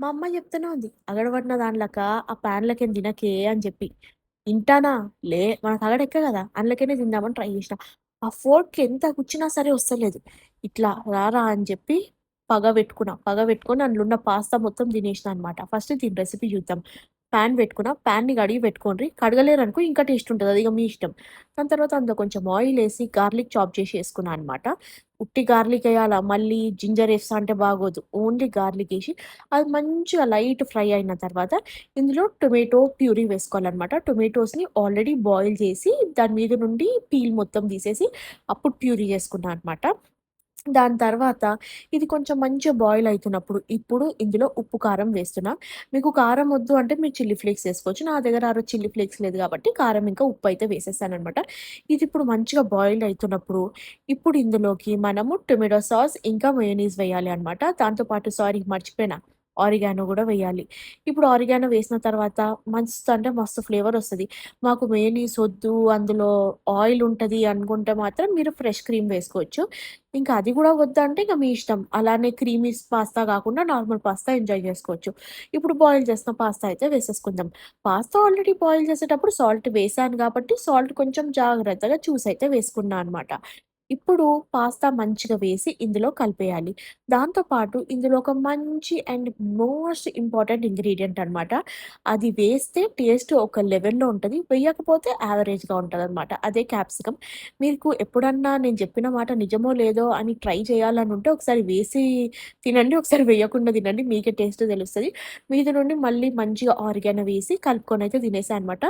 మా అమ్మ చెప్తూనే ఉంది. "అగడబట్టిన దాంట్లక ఆ ప్యాన్‌లకేం తినకే" అని చెప్పి. ఇంటానా? మనకు అగడెక్క గదా! అందులోకెనే తిందామని ట్రై చేసిన. ఆ ఫోర్క్‌కి ఎంత గుచ్చినా సరే వస్తలేదు. ఇట్లా రారా అని చెప్పి పగబెట్టుకున్నా. పగబెట్టుకొని అందులో ఉన్న పాస్తా మొత్తం తినేసినా అనమాట. ఫస్ట్ దీని రెసిపీ చూద్దాం. పాన్ పెట్టుకున్నా. పాన్‌ని కడిగి పెట్టుకోండ్రి. కడగలేరనుకో ఇంకా టేస్ట్ ఉంటది. అది ఇగ మీ ఇష్టం. దాని తర్వాత అందులో కొంచెం ఆయిలేసి గార్లిక్ చాప్ చేసి ఏసుకున్నా అనమాట. ఉట్టి గార్లిక్ ఎయాలా, మళ్ళీ జింజర్ ఏస్తా అంటే బాగోదు. ఓన్లీ గార్లిక్ ఏసి అది మంచిగా లైట్ ఫ్రై అయిన తర్వాత ఇందులో టొమాటో ప్యూరీ వేసుకోవాలనమాట. టొమాటోస్‌ని ఆల్రెడీ బాయిల్ చేసి దాని మీద నుండి పీల్ మొత్తం తీసేసి అప్పుడు ప్యూరీ చేసుకున్నా అనమాట. దాని తర్వాత ఇది కొంచెం మంచిగా బాయిల్ అయితున్నప్పుడు ఇప్పుడు ఇందులో ఉప్పు, కారం వేస్తున్నా. మీకు కారం వద్దు అంటే మీరు చిల్లీ ఫ్లేక్స్ ఏసుకోవచ్చు. నా దగ్గర ఆ రోజు చిల్లీ ఫ్లేక్స్ లేదు కాబట్టి కారం ఇంకా ఉప్పయితే వేసేసాననమాట. ఇది ఇప్పుడు మంచిగా బాయిల్ అయితున్నప్పుడు ఇప్పుడు ఇందులోకి మనము టొమాటో సాస్ ఇంకా మయోనీస్ వేయాలి అనమాట. దాంతో పాటు సారీ మర్చిపోయినా ఆరిగానో గూడా వేయాలి. ఇప్పుడు ఆరిగానో వేసిన తర్వాత మస్త్ అంటే మస్తు ఫ్లేవరొస్తది. మాకు మయోనీస్ వద్దు, అందులో ఆయిల్ ఉంటది అనుకుంటే మాత్రం మీరు ఫ్రెష్ క్రీమ్ వేసుకోవచ్చు. ఇంకా అది గూడా వద్దంటే ఇక మీ ఇష్టం. అలానే క్రీమీస్ పాస్తా గాకుండా నార్మల్ పాస్తా ఎంజాయ్ జేసుకోవచ్చు. ఇప్పుడు బాయిల్ చేసిన పాస్తా అయితే వేసేసుకుందాం. పాస్తా ఆల్రెడీ బాయిల్ చేసేటప్పుడు సాల్ట్ వేసాను గాబట్టి, సాల్ట్ కొంచెం జాగ్రత్తగా చూసయితే వేసుకున్నా అనమాట. ఇప్పుడు పాస్తా మంచిగా వేసి ఇందులో కలిపేయాలి. దాంతో పాటు ఇందులో ఒక మంచి అండ్ మోస్ట్ ఇంపార్టెంట్ ఇంగ్రీడియెంట్ అనమాట. అది వేస్తే టేస్ట్ ఒక లెవెల్‌లో ఉంటది. వేయకపోతే యావరేజ్‌గా ఉంటదనమాట. అదే క్యాప్సికమ్. మీకు ఎప్పుడన్నా నేను చెప్పిన మాట నిజమో లేదో అని ట్రై చేయాలనుంటే ఒకసారి వేసి తినండి. ఒకసారి వేయకుండా తినండి. మీకే టేస్ట్ తెలుస్తది. మీద నుండి మళ్ళీ మంచిగా ఆరిగానో వేసి కలుపుకొనైతే తినేసా అనమాట.